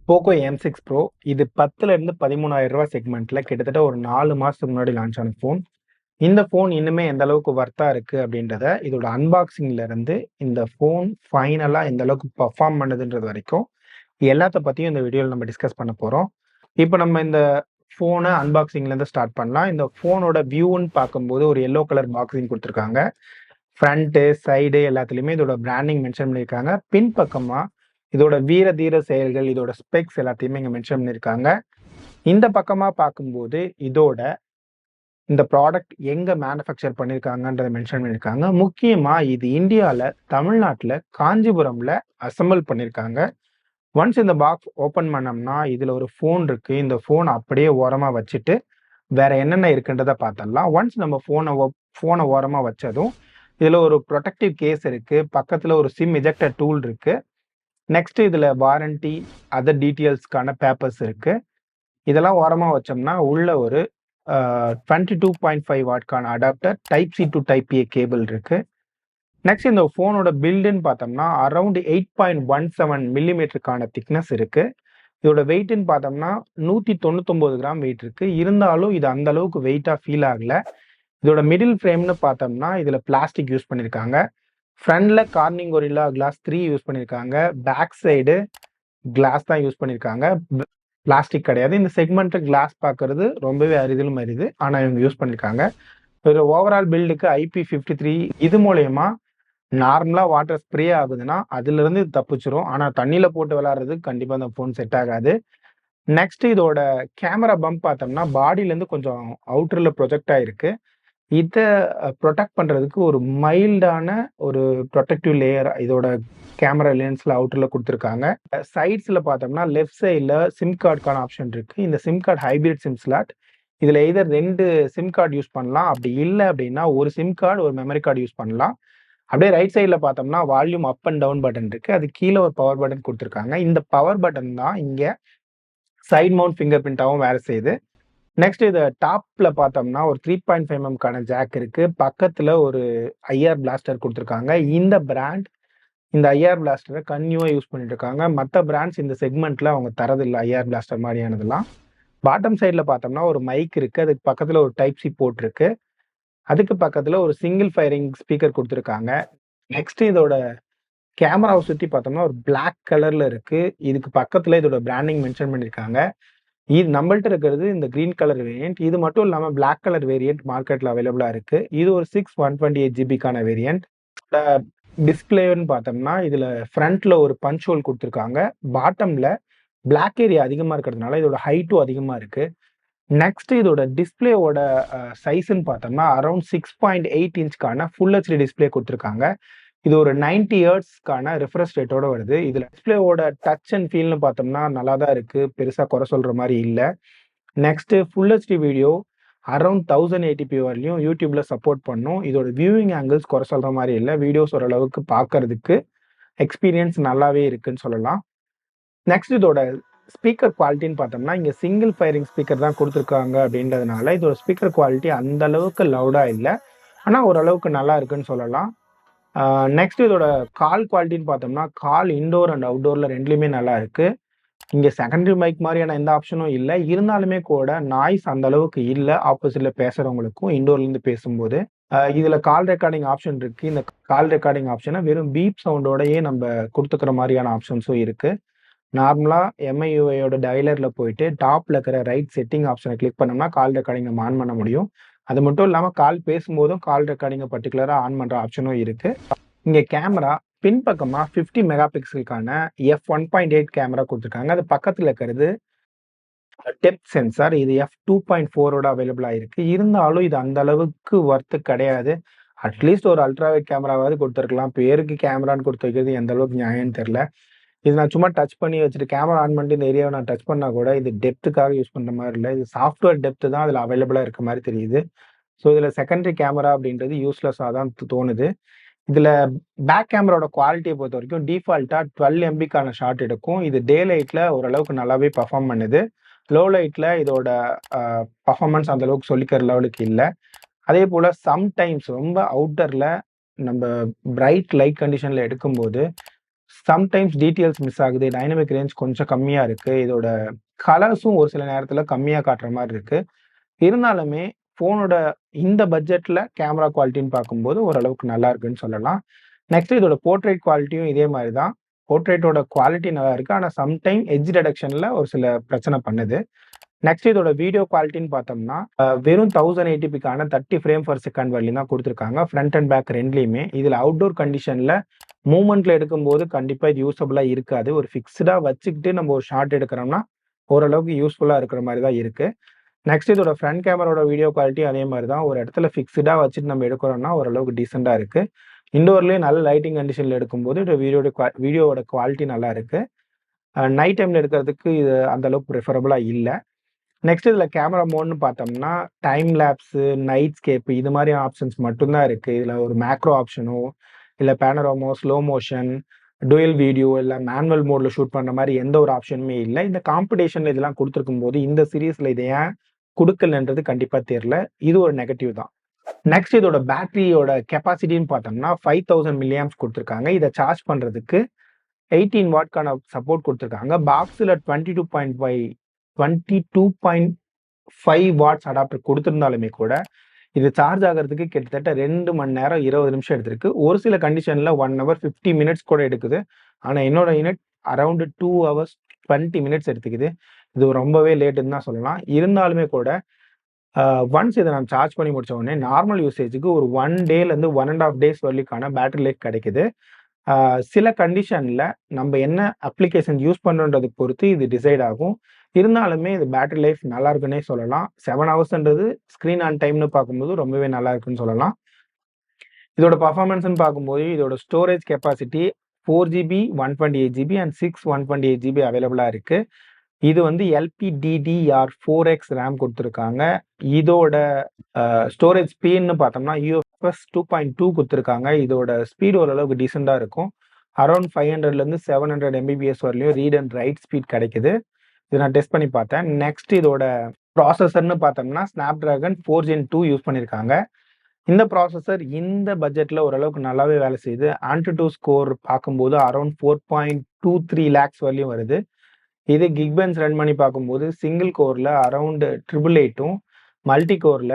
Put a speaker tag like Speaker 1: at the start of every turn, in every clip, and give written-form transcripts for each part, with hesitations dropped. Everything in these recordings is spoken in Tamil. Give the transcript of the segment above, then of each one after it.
Speaker 1: Poco M6 Pro இது 10ல இருந்து 13,000 ரூபாய் செக்மெண்ட்ல கிட்டத்தட்ட ஒரு 4 மாசத்துக்கு முன்னாடி லான்ச் ஆன ஃபோன். இந்த ஃபோன் இன்னுமே எந்த அளவுக்கு வர்த்தா இருக்கு அப்படின்றத இதோட அன்பாக்சிங்ல இருந்து இந்த ஃபோன் ஃபைனலா எந்த அளவுக்கு பெர்ஃபார்ம் பண்ணுதுன்றது வரைக்கும் எல்லாத்த பத்தியும் இந்த வீடியோல நம்ம டிஸ்கஸ் பண்ண போறோம். இப்போ நம்ம இந்த ஃபோனை அன்பாக்சிங்ல இருந்து ஸ்டார்ட் பண்ணலாம். இந்த ஃபோனோட வியூன்னு பார்க்கும்போது ஒரு எல்லோ கலர் பாக்ஸிங் கொடுத்துருக்காங்க. ஃப்ரண்ட்டு, சைடு எல்லாத்துலயுமே இதோட பிராண்டிங் மென்ஷன் பண்ணியிருக்காங்க. பின்பக்கமா இதோட வீர தீர செயல்கள், இதோட ஸ்பெக்ஸ் எல்லாத்தையுமே இங்க மென்ஷன் பண்ணியிருக்காங்க. இந்த பக்கமா பார்க்கும்போது இதோட இந்த ப்ராடக்ட் எங்க மேனுஃபேக்சர் பண்ணியிருக்காங்கன்றத மென்ஷன் பண்ணியிருக்காங்க. முக்கியமா இது இந்தியால, தமிழ்நாட்டுல, காஞ்சிபுரம்ல அசெம்பிள் பண்ணியிருக்காங்க. ஒன்ஸ் இந்த பாக்ஸ் ஓப்பன் பண்ணோம்னா இதுல ஒரு ஃபோன் இருக்கு. இந்த ஃபோன் அப்படியே ஓரமா வச்சுட்டு வேற என்னென்ன இருக்குன்றத பார்த்துடலாம். ஒன்ஸ் நம்ம ஃபோனை ஓரமா வச்சதும் இதுல ஒரு ப்ரொடெக்டிவ் கேஸ் இருக்கு. பக்கத்துல ஒரு சிம் எஜெக்டர் டூல் இருக்கு. நெக்ஸ்ட் இதுல வாரண்டி, அதர் டீட்டெயில்ஸ்க்கான பேப்பர்ஸ் இருக்கு. இதெல்லாம் ஓரமா வச்சோம்னா உள்ள ஒரு 22.5 வாட்க்கான adapter, type C to type A cable இருக்கு. நெக்ஸ்ட் இந்த ஃபோனோட பில்டுன்னு பார்த்தோம்னா அரௌண்ட் 8.17 மில்லிமீட்டருக்கான திக்னஸ் இருக்கு. இதோட வெயிட்னு பார்த்தோம்னா 199 கிராம் வெயிட் இருக்கு. இருந்தாலும் இது அந்த அளவுக்கு வெயிட்டா ஃபீல் ஆகல. இதோட மிடில் ஃப்ரேம்னு பார்த்தோம்னா இதுல பிளாஸ்டிக் யூஸ் பண்ணியிருக்காங்க. ஃப்ரண்ட்ல கார்னிங் கொரில்லா கிளாஸ் 3 யூஸ் பண்ணியிருக்காங்க. பேக் சைடு கிளாஸ் தான் யூஸ் பண்ணியிருக்காங்க, பிளாஸ்டிக் கிடையாது. இந்த செக்மெண்ட்ல கிளாஸ் பார்க்கறது ரொம்பவே அரிதிலும் அரிது, ஆனா இவங்க யூஸ் பண்ணியிருக்காங்க. ஒரு ஓவரால் பில்டுக்கு IP53 இது மூலயமா நார்மலா வாட்டர் ஸ்ப்ரே ஆகுதுன்னா அதுல இருந்து இது தப்பிச்சிரும். ஆனா தண்ணியில போட்டு விளையாடுறதுக்கு கண்டிப்பா அந்த ஃபோன் செட் ஆகாது. நெக்ஸ்ட் இதோட கேமரா பம்ப் பார்த்தோம்னா பாடியில இருந்து கொஞ்சம் அவுட்டர்ல ப்ரொஜெக்ட் ஆயிருக்கு. இத ப்ரொடெக்ட் பண்றதுக்கு ஒரு மைல்டான ஒரு ப்ரொடெக்டிவ் லேயர் இதோட கேமரா லென்ஸ்ல அவுட்டர்ல கொடுத்துருக்காங்க. சைட்ஸ்ல பார்த்தோம்னா லெஃப்ட் சைட்ல சிம் கார்டுக்கான ஆப்ஷன் இருக்கு. இந்த sim card hybrid sim slot. இதுல எதர் 2 சிம் கார்டு யூஸ் பண்ணலாம். அப்படி இல்லை அப்படின்னா ஒரு சிம் கார்டு, ஒரு மெமரி கார்டு யூஸ் பண்ணலாம். அப்படியே ரைட் சைட்ல பார்த்தோம்னா volume up and down button இருக்கு. அது கீழே ஒரு பவர் பட்டன் கொடுத்துருக்காங்க. இந்த பவர் பட்டன் தான் இங்க சைட் மவுண்ட் ஃபிங்கர் பிரிண்டாவும் வேலை செய்யுது. நெக்ஸ்ட் இதை டாப்ல பார்த்தோம்னா ஒரு 3.5 mm ஜாக் இருக்கு. பக்கத்துல ஒரு ஐஆர் பிளாஸ்டர் கொடுத்துருக்காங்க. இந்த பிராண்ட் இந்த ஐஆர் பிளாஸ்டரை கன்யூவா யூஸ் பண்ணிட்டு இருக்காங்க. மற்ற பிராண்ட்ஸ் இந்த செக்மெண்ட்ல அவங்க தரதில்லை ஐஆர் பிளாஸ்டர் மாதிரியானதெல்லாம். பாட்டம் சைட்ல பார்த்தோம்னா ஒரு மைக் இருக்கு. அதுக்கு பக்கத்துல ஒரு டைப் சி போர்ட் இருக்கு. அதுக்கு பக்கத்துல ஒரு சிங்கிள் ஃபயரிங் ஸ்பீக்கர் கொடுத்துருக்காங்க. நெக்ஸ்ட் இதோட கேமராவை சுத்தி பார்த்தோம்னா ஒரு பிளாக் கலர்ல இருக்கு. இதுக்கு பக்கத்துல இதோட பிராண்டிங் மென்ஷன் பண்ணியிருக்காங்க. இது நம்மள்ட்ட இருக்கிறது இந்த கிரீன் கலர் வேரியன்ட். இது மட்டும் இல்லாம பிளாக் கலர் வேரியன்ட் மார்க்கெட்ல அவைலபிளா இருக்கு. இது ஒரு 128GB வேரியன்ட். டிஸ்பிளேன்னு பார்த்தோம்னா இதுல ஃப்ரண்ட்ல ஒரு பஞ்ச் ஹோல் கொடுத்துருக்காங்க. பாட்டம்ல பிளாக் ஏரியா அதிகமா இருக்கிறதுனால இதோட ஹைட்டும் அதிகமா இருக்கு. நெக்ஸ்ட் இதோட டிஸ்பிளேவோட சைஸ்ன்னு பார்த்தோம்னா அரௌண்ட் 6.8 இன்ச்க்கான ஃபுல் ஹெச்டி டிஸ்பிளே கொடுத்துருக்காங்க. இது ஒரு 90 ஹெர்ட்ஸ்க்கான ரிஃப்ரெஷ் ரேட்டோட வருது. இதுல டிஸ்பிளேவோட டச் அண்ட் ஃபீல்னு பார்த்தோம்னா நல்லா தான் இருக்கு, பெருசா குறை சொல்ற மாதிரி இல்லை. Next full HD video around 1080p வரலையும் யூடியூப்ல சப்போர்ட் பண்ணும். இதோட வியூவிங் ஆங்கிள்ஸ் குறை சொல்ற மாதிரி இல்லை. வீடியோஸ் ஓரளவுக்கு பார்க்கறதுக்கு எக்ஸ்பீரியன்ஸ் நல்லாவே இருக்குன்னு சொல்லலாம். நெக்ஸ்ட் இதோட ஸ்பீக்கர் குவாலிட்டின்னு பார்த்தோம்னா இங்க சிங்கிள் ஃபயரிங் ஸ்பீக்கர் தான் கொடுத்துருக்காங்க. அப்படின்றதுனால இதோட ஸ்பீக்கர் குவாலிட்டி அந்த அளவுக்கு லவுடா இல்லை, ஆனா ஓரளவுக்கு நல்லா இருக்குன்னு சொல்லலாம். நெக்ஸ்ட் இதோட கால் குவாலிட்டின்னு பார்த்தோம்னா கால் இன்டோர் அண்ட் அவுட்டோர்ல ரெண்டுலையுமே நல்லா இருக்கு. இங்க செகண்டரி மைக் மாதிரியான எந்த ஆப்ஷனும் இல்லை. இருந்தாலுமே கூட நாய்ஸ் அந்த அளவுக்கு இல்லை ஆப்போசிட்ல பேசுறவங்களுக்கும் இண்டோர்ல இருந்து பேசும்போது. இதுல கால் ரெக்கார்டிங் ஆப்ஷன் இருக்கு. இந்த கால் ரெக்கார்டிங் ஆப்ஷனை வெறும் பீப் சவுண்டோடயே நம்ம கொடுத்துக்கிற மாதிரியான ஆப்ஷன்ஸும் இருக்கு. நார்மலா MIUIயோட டயலர்ல போயிட்டு டாப்ல இருக்கிற ரைட் செட்டிங் ஆப்ஷனை கிளிக் பண்ணோம்னா கால் ரெக்கார்டிங் நம்ம ஆன் பண்ண முடியும். அது மட்டும் இல்லாம கால் பேசும்போதும் கால் ரெக்கார்டிங்கை பர்டிகுலரா ஆன் பண்ற ஆப்ஷனும் இருக்கு. இங்க கேமரா பின்பக்கமா 50 மெகா பிக்சலுக்கான f1.8 கேமரா கொடுத்துருக்காங்க. அது பக்கத்துல இருக்கிறது டெப்த் சென்சார். இது f2.4ஓட அவைலபிளா இருக்கு. இருந்தாலும் இது அந்த அளவுக்கு ஒர்த்து கிடையாது. அட்லீஸ்ட் ஒரு அல்ட்ராவைட் கேமராவாவது கொடுத்துருக்கலாம். பேருக்கு கேமரான்னு கொடுத்து வைக்கிறது எந்த அளவுக்கு நியாயம்னு தெரியல. இது நான் சும்மா டச் பண்ணி வச்சுட்டு கேமரா ஆன் பண்ணிட்டு இந்த ஏரியாவை நான் டச் பண்ணா கூட இது டெப்த்துக்காக யூஸ் பண்ற மாதிரி இல்லை. இது சாஃப்ட்வேர் டெப்த் தான் அதுல அவைலபிளா இருக்க மாதிரி தெரியுது. ஸோ இதுல செகண்டரி கேமரா அப்படின்றது யூஸ்லெஸ்ஸாக தான் தோணுது. இதுல பேக் கேமராவோட குவாலிட்டியை பொறுத்த வரைக்கும் டிஃபால்ட்டா 12 MBக்கான ஷாட் எடுக்கும். இது டே லைட்ல ஓரளவுக்கு நல்லாவே பர்ஃபார்ம் பண்ணுது. லோ லைட்ல இதோட பர்ஃபார்மன்ஸ் அந்த அளவுக்கு சொல்லிக்கிற லெவலுக்கு இல்லை. அதே போல சம்டைம்ஸ் ரொம்ப அவுட்டர்ல நம்ம பிரைட் லைட் கண்டிஷன்ல எடுக்கும்போது சம்டைம்ஸ் டீட்டெயில்ஸ் மிஸ் ஆகுது. டைனமிக் ரேஞ்ச் கொஞ்சம் கம்மியா இருக்கு. இதோட கலர்ஸும் ஒரு சில நேரத்துல கம்மியா காட்டுற மாரி இருக்கு. இருந்தாலுமே ஃபோனோட இந்த பட்ஜெட்ல கேமரா குவாலிட்டின்னு பார்க்கும்போது ஓரளவுக்கு நல்லா இருக்குன்னு சொல்லலாம். நெக்ஸ்ட் இதோட போர்ட்ரைட் குவாலிட்டியும் இதே மாரி தான். போர்ட்ரைட்டோட குவாலிட்டி நல்லா இருக்கு. ஆனா சம்டைம் எட்ஜ் டிடெக்ஷன்ல ஒரு சில பிரச்சனை பண்ணுது. நெக்ஸ்ட் இதோட வீடியோ குவாலிட்டின்னு பார்த்தோம்னா, வெறும் 1080pக்கான 30 ஃப்ரேம் பெர் செகண்ட் வரையும் தான் குடுத்துருக்காங்க. ஃப்ரண்ட் அண்ட் பேக் 2லயுமே. இதுல அவுட்டோர் கண்டிஷன்ல மூவ்மெண்ட்ல எடுக்கும்போது கண்டிப்பா இது யூசபிளா இருக்காது. ஒரு ஃபிக்ஸ்டா வச்சுக்கிட்டு நம்ம ஒரு ஷாட் எடுக்கிறோம்னா, ஓரளவுக்கு யூஸ்ஃபுல்லா இருக்கிற மாரி தான் இருக்கு. நெக்ஸ்ட் இதோட ஃப்ரண்ட் கேமராவோட வீடியோ குவாலிட்டி அதே மாரி தான். ஒரு இடத்துல ஃபிக்ஸ்டா வச்சுட்டு நம்ம எடுக்கிறோம்னா, ஓரளவுக்கு டீசென்ட்டா இருக்கு. இன்டோர்லயே நல்ல லைட்டிங் கண்டிஷன்ல எடுக்கும்போது, இந்த வீடியோவோட குவாலிட்டி நல்லா இருக்கு. நைட் டைம்ல எடுக்கிறதுக்கு இது அந்த அளவுக்கு பிரிஃபரபிளா இல்ல. நெக்ஸ்ட் இதுல கேமரா மோட்ன்னு பார்த்தோம்னா, டைம் லேப்ஸு, நைட் ஸ்கேப் இது மாரி ஆப்ஷன்ஸ் மட்டும் தான் இருக்கு. இதுல ஒரு மேக்ரோ ஆப்ஷனோ, இல்ல பேனோராமா, ஸ்லோ மோஷன், டூயல் வீடியோ இல்ல மேனுவல் மோட்ல ஷூட் பண்ற மாரி எந்த ஒரு ஆப்ஷனுமே இல்ல. இந்த காம்படிஷன்ல இதெல்லாம் குடுத்திருக்கும்போது, இந்த சீரிஸ்ல இத ஏன் குடுக்கலன்றது கண்டிப்பா தெரியல. இது ஒரு நெகட்டிவ் தான். நெக்ஸ்ட் இதோட பேட்டரியோட கெப்பாசிட்டின்னு பார்த்தோம்னா, 5000 மில்லி ஆம்ப்ஸ் குடுத்திருக்காங்க. இத சார்ஜ் பண்றதுக்கு 18 வாட்க்கான சப்போர்ட் குடுத்திருக்காங்க. பாக்ஸ்ல 22.5 வாட்ஸ் அடாப்டர் குடுத்திருந்தாலுமே கூட, இது சார்ஜ் ஆகுறதுக்கு கிட்டத்தட்ட 2 மணி நேரம் 20 நிமிஷம் எடுத்திருக்கு. ஒரு சில கண்டிஷன்ல 1 ஹவர் 50 மினிட்ஸ் கூட எடுக்குது. ஆனா என்னோட யூனிட் அரவுண்ட் 2 ஹவர்ஸ் 20 மினிட்ஸ் எடுத்துக்குது. இது ரொம்பவே லேட்டுன்னு தான் சொல்லலாம். இருந்தாலுமே கூட ஒன்ஸ் இத நான் சார்ஜ் பண்ணி முடிச்ச உடனே நார்மல் யூசேஜ்க்கு ஒரு 1 டேலேருந்து 1 1/2 டேஸ் வரைக்கான பேட்டரி லைஃப் கிடைக்குது. சில கண்டிஷன்ல நம்ம என்ன அப்ளிகேஷன் யூஸ் பண்றோன்றத பொறுத்து இது டிசைட் ஆகும். இருந்தாலுமே இது பேட்டரி லைஃப் நல்லா இருக்குன்னே சொல்லலாம். 7 ஹவர்ஸ்ன்றது ஸ்க்ரீன் ஆன் டைம்னு பார்க்கும்போது ரொம்பவே நல்லா இருக்குன்னு சொல்லலாம். இதோட பெர்ஃபார்மன்ஸ்ன்னு பார்க்கும்போது இதோட storage capacity 4 GB, 128 GB and 6 128 GB அவைலபிளா இருக்கு. இது வந்து LPDDR4X ரேம் குடுத்துருக்காங்க. இதோட ஸ்டோரேஜ் ஸ்பீட்ன்னு பார்த்தோம்னா, UFS 2.2 குடுத்துருக்காங்க. இதோட ஸ்பீட் ஓரளவுக்கு டீசென்ட்டா இருக்கும். அரவுண்ட் 500லேருந்து 700 MBPS வரலையும் ரீட் அண்ட் ரைட் ஸ்பீட் கிடைக்குது. இத நான் டெஸ்ட் பண்ணி பார்த்தேன். நெக்ஸ்ட் இதோட ப்ராசஸர்ன்னு பார்த்தோம்னா, Snapdragon 4 Gen 2 யூஸ் பண்ணியிருக்காங்க. இந்த ப்ராசஸர் இந்த பட்ஜெட்ல ஓரளவுக்கு நல்லாவே வேலை செய்யுது. AnTuTu ஸ்கோர் பார்க்கும்போது அரவுண்ட் 4.23 லேக்ஸ் வரலையும் வருது. இதே Geekbench ரன் பண்ணி பார்க்கும்போது சிங்கிள் கோர்ல அரவுண்ட் 888ம், மல்டி கோர்ல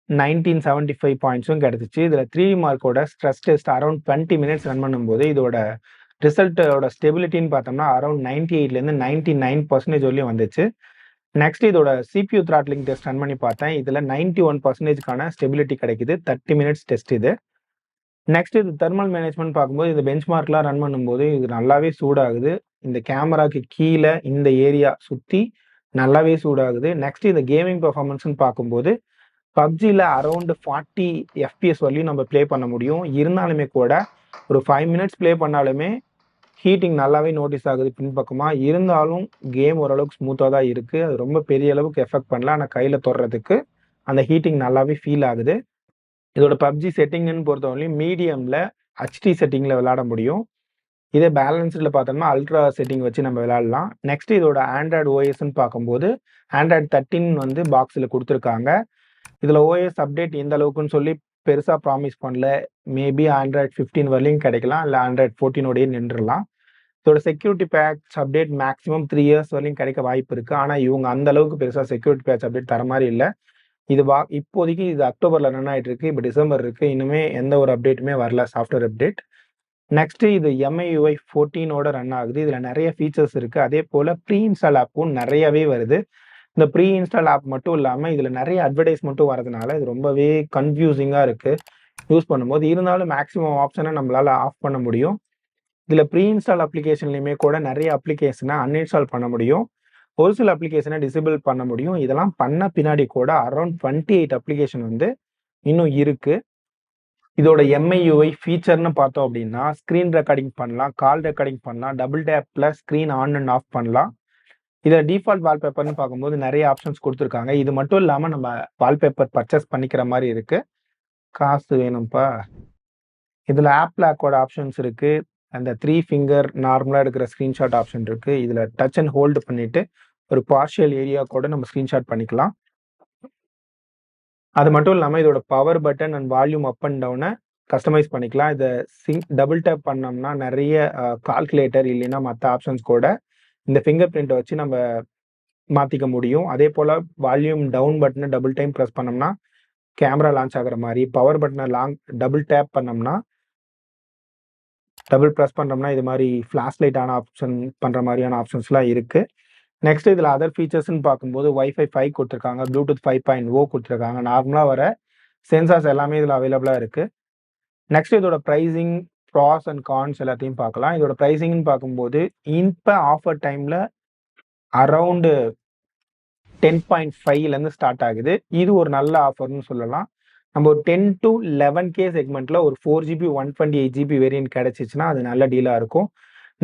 Speaker 1: 1975 பாயிண்ட்ஸும் கிடைச்சுச்சு. இதுல 3D மார்க்கோட stress test around 20 minutes run பண்ணும்போது இதோட ரிசல்ட்டோட ஸ்டெபிலிட்டின்னு பார்த்தோம்னா அரவுண்ட் 98லேருந்து 99% வரலையும் வந்துச்சு. நெக்ஸ்ட் இதோட CPU த்ராட்லிங் டெஸ்ட் ரன் பண்ணி பார்த்தேன். இதுல 91%க்கான ஸ்டெபிலிட்டி கிடைக்குது. 30 மினிட்ஸ் டெஸ்ட் இது. நெக்ஸ்ட் இது தெர்மல் மேனேஜ்மென்ட் பார்க்கும்போது இந்த பெஞ்ச்மார்க்லாம் ரன் பண்ணும்போது இது நல்லாவே சூடாகுது. இந்த கேமராக்கு கீழ இந்த ஏரியா சுத்தி நல்லாவே சூடாகுது. நெக்ஸ்ட் இந்த கேமிங் பெர்ஃபார்மன்ஸ்ன்னு பார்க்கும்போது PUBGல அரவுண்ட் 40 FPS வரலையும் நம்ம ப்ளே பண்ண முடியும். இருந்தாலுமே கூட ஒரு 5 மினிட்ஸ் ப்ளே பண்ணாலுமே ஹீட்டிங் நல்லாவே நோட்டீஸ் ஆகுது பின்பக்கமா. இருந்தாலும் கேம் ஓரளவுக்கு ஸ்மூத்தா தான் இருக்கு. அது ரொம்ப பெரிய அளவுக்கு எஃபெக்ட் பண்ணல. ஆனா கையில தொடுறதுக்கு அந்த ஹீட்டிங் நல்லாவே ஃபீல் ஆகுது. இதோட PUBG செட்டிங்ன்னு பொறுத்தவரையிலும் மீடியம்ல HD செட்டிங்ல விளையாட முடியும். இதே பேலன்ஸ்டுல பார்த்தோம்னா அல்ட்ரா செட்டிங் வச்சு நம்ம விளையாடலாம். நெக்ஸ்ட் இதோட ஆண்ட்ராய்டு OSன்னு பார்க்கும்போது ஆண்ட்ராய்டு 13 வந்து பாக்ஸ்ல குடுத்துருக்காங்க. இதுல OS அப்டேட் எந்த அளவுக்குன்னு சொல்லி பெருசா ப்ராமிஸ் பண்ணல. மேபி ஆண்ட்ராய்டு 15 வரலையும் கிடைக்கலாம். இல்ல ஆண்ட்ராய்டு 14ஓடயே நின்றுலாம். இதோட security patch update maximum 3 years வரையும் கிடைக்க வாய்ப்பு இருக்கு. ஆனா இவங்க அந்த அளவுக்கு பெருசா செக்யூரிட்டி பேட்ச் அப்டேட் தர மாரி இல்ல. இது இப்போதைக்கு இது அக்டோபர்ல ரன் ஆயிட்டு இருக்கு. இப்ப டிசம்பர் இருக்கு. இன்னுமே எந்த ஒரு அப்டேட்டுமே வரல சாஃப்ட்வேர் அப்டேட். நெக்ஸ்ட் இது MIUI 14ஓட ரன் ஆகுது. இதுல நிறைய ஃபீச்சர்ஸ் இருக்கு. அதே போல ப்ரீ இன்ஸ்டால் ஆப்பும் நிறையவே வருது. இந்த ப்ரீ இன்ஸ்டால் ஆப் மட்டும் இல்லாம இதுல நிறைய அட்வர்டைஸ்மெண்ட்டும் வரதுனால இது ரொம்பவே கன்ஃபியூசிங்கா இருக்கு யூஸ் பண்ணும்போது. இருந்தாலும் மேக்ஸிமம் ஆப்ஷனை நம்மளால ஆஃப் பண்ண முடியும். இதுல ப்ரீ இன்ஸ்டால் அப்ளிகேஷன்லயுமே கூட நிறைய அப்ளிகேஷனை அன்இன்ஸ்டால் பண்ண முடியும். ஒரு சில அப்ளிகேஷனை டிசேபிள் பண்ண முடியும். இதெல்லாம் பண்ண பின்னாடி கூட அரவுண்ட் 28 அப்ளிகேஷன் வந்து இன்னும் இருக்கு. இதோட MIUI ஃபீச்சர்னு பார்த்தோம் அப்படின்னா ஸ்க்ரீன் ரெக்கார்டிங் பண்ணலாம், கால் ரெக்கார்டிங் பண்ணலாம், டபுள் டேப்ல ஸ்க்ரீன் ஆன் அண்ட் ஆஃப் பண்ணலாம். இதில் டிஃபால்ட் வால்பேப்பர்னு பார்க்கும்போது நிறைய ஆப்ஷன்ஸ் கொடுத்துருக்காங்க. இது மட்டும் இல்லாமல் நம்ம வால்பேப்பர் பர்ச்சேஸ் பண்ணிக்கிற மாதிரி இருக்கு. காசு வேணும்ப்பா. இதில் ஆப் லாக்கோட ஆப்ஷன்ஸ் இருக்கு. அந்த 3 ஃபிங்கர் நார்மலாக எடுக்கிற ஸ்க்ரீன்ஷாட் ஆப்ஷன் இருக்கு. இதில் டச் அண்ட் ஹோல்டு பண்ணிட்டு ஒரு பார்ஷியல் ஏரியா கூட நம்ம ஸ்க்ரீன்ஷாட் பண்ணிக்கலாம். அது மட்டும் இல்லாமல் இதோட power button and volume up and டவுனை கஸ்டமைஸ் பண்ணிக்கலாம். இதை டபுள் டேப் பண்ணோம்னா நிறைய கால்குலேட்டர் இல்லைன்னா மற்ற ஆப்ஷன்ஸ் கூட இந்த ஃபிங்கர் பிரிண்ட்டை வச்சு நம்ம மாற்றிக்க முடியும். அதே போல் வால்யூம் டவுன் பட்டனை டபுள் டைம் ப்ரெஸ் பண்ணோம்னா கேமரா லான்ச் ஆகிற மாதிரி, பவர் பட்டனை டபுள் டேப் பண்ணோம்னா டபுள் ப்ரெஸ் பண்ணுறோம்னா இது மாதிரி ஃப்ளாஷ் லைட் ஆன ஆப்ஷன் பண்ணுற மாதிரியான ஆப்ஷன்ஸ்லாம் இருக்குது. நெக்ஸ்ட் இதில் அதர் ஃபீச்சர்ஸ்ன்னு பார்க்கும்போது வைஃபை 5 கொடுத்துருக்காங்க, ப்ளூடூத் 5.0 கொடுத்துருக்காங்க. நார்மலாக வர சென்சார்ஸ் எல்லாமே இதில் அவைலபிளாக இருக்குது. நெக்ஸ்ட் இதோட ப்ரைஸிங், ப்ராஸ் அண்ட் கான்ஸ் எல்லாத்தையும் பார்க்கலாம். இதோட ப்ரைஸிங்னு பார்க்கும்போது இப்போ ஆஃபர் டைமில் அரவுண்டு 10.5லேருந்து ஸ்டார்ட் ஆகுது. இது ஒரு நல்ல ஆஃபர்னு சொல்லலாம். நம்ம ஒரு 10 to 11K செக்மெண்ட்டில் ஒரு 4GB 128GB வேரியன்ட் கிடச்சிச்சின்னா அது நல்ல டீலாக இருக்கும்.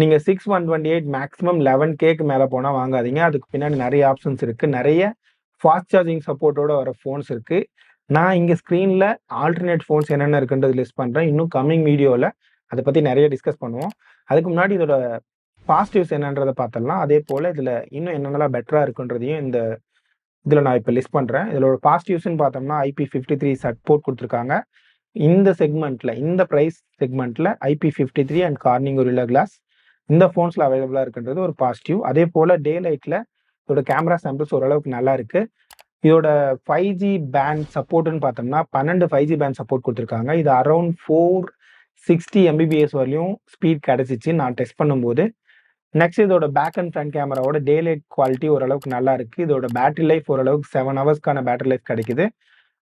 Speaker 1: நீங்கள் 6/128 மேக்ஸிமம் 11Kக்கு மேலே போனால் வாங்காதீங்க. அதுக்கு பின்னாடி நிறைய ஆப்ஷன்ஸ் இருக்குது. நிறைய ஃபாஸ்ட் சார்ஜிங் சப்போர்ட்டோட வர ஃபோன்ஸ் இருக்குது. நான் இங்கே ஸ்க்ரீனில் ஆல்டர்னேட் ஃபோன்ஸ் என்னென்ன இருக்குன்றது லிஸ்ட் பண்ணுறேன். இன்னும் கம்மிங் வீடியோவில் அதை பற்றி நிறைய டிஸ்கஸ் பண்ணுவோம். அதுக்கு முன்னாடி இதோட பாசிட்டிவ்ஸ் என்னன்றதை பார்த்துடலாம். அதே போல் இதில் இன்னும் என்னென்னலாம் பெட்டராக இருக்குன்றதையும் இதில் நான் இப்போ லிஸ்ட் பண்ணுறேன். இதில் ஒரு பாசிட்டிவ்ஸ்ன்னு பார்த்தோம்னா IP53 சப்போர்ட் கொடுத்துருக்காங்க. இந்த செக்மெண்ட்டில், இந்த ப்ரைஸ் செக்மெண்ட்டில் IP53 and Corning gorilla class இந்த ஃபோன்ஸில் அவைலபிளாக இருக்குன்றது ஒரு பாசிட்டிவ். அதே போல் டே லைட்டில் இதோட கேமரா சாம்பிள்ஸ் ஓரளவுக்கு நல்லா இருக்குது. இதோட 5G பேண்ட் சப்போர்ட்டுன்னு பார்த்தோம்னா 12 5G பேண்ட் சப்போர்ட் கொடுத்துருக்காங்க. இது அரௌண்ட் 460 Mbps வரலையும் ஸ்பீட் கிடச்சிச்சு நான் டெஸ்ட் பண்ணும்போது. நெக்ஸ்ட் இதோட பேக் அண்ட் ஃப்ரண்ட் கேமராவோட டே லைட் குவாலிட்டி ஓரளவுக்கு நல்லா இருக்குது. இதோட பேட்டரி லைஃப் ஓரளவுக்கு 7 ஹவர்ஸ்க்கான பேட்டரி லைஃப் கிடைக்குது.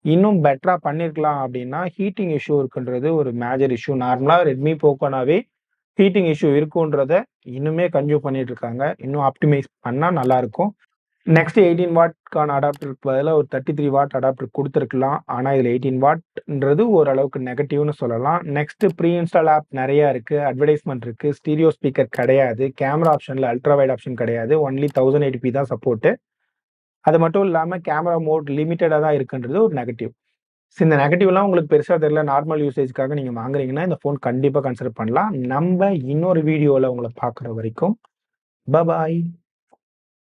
Speaker 1: இன்னும் பெட்டராக பண்ணியிருக்கலாம் அப்படின்னா ஹீட்டிங் இஷ்யூ இருக்குன்றது ஒரு மேஜர் இஷ்யூ. நார்மலாக ரெட்மி போக்கோனாவே ஹீட்டிங் இஷ்யூ இருக்குன்றத இன்னுமே கன்சியூம் பண்ணிட்டு இருக்காங்க. இன்னும் ஆப்டிமைஸ் பண்ணால் நல்லாயிருக்கும். நெக்ஸ்ட் 18 வாட்க்கான அடாப்டருக்கு பதிலாக ஒரு 33 வாட் அடாப்டர் கொடுத்துருக்கலாம். ஆனால் இதில் 18 வாட்ன்றது ஓரளவுக்கு நெகட்டிவ்னு சொல்லலாம். நெக்ஸ்ட் ப்ரீ இன்ஸ்டால் ஆப் நிறையா இருக்குது, அட்வர்டைஸ்மெண்ட் இருக்குது, ஸ்டீரியோ ஸ்பீக்கர் கிடையாது, கேமரா ஆப்ஷனில் அல்ட்ரா வைட் ஆப்ஷன் கிடையாது, ஒன்லி 1080p தான் சப்போர்ட்டு. அது மட்டும் இல்லாமல் கேமரா மோட் லிமிட்டடாக தான் இருக்குன்றது ஒரு நெகட்டிவ். இந்த நெகட்டிவ்லாம் உங்களுக்கு பெருசாக தெரியல, நார்மல் யூசேஜ்க்காக நீங்கள் வாங்குறீங்கன்னா இந்த ஃபோன் கண்டிப்பாக கன்சிடர் பண்ணலாம். நம்ம இன்னொரு வீடியோவில் உங்களை பார்க்குற வரைக்கும் பாய்.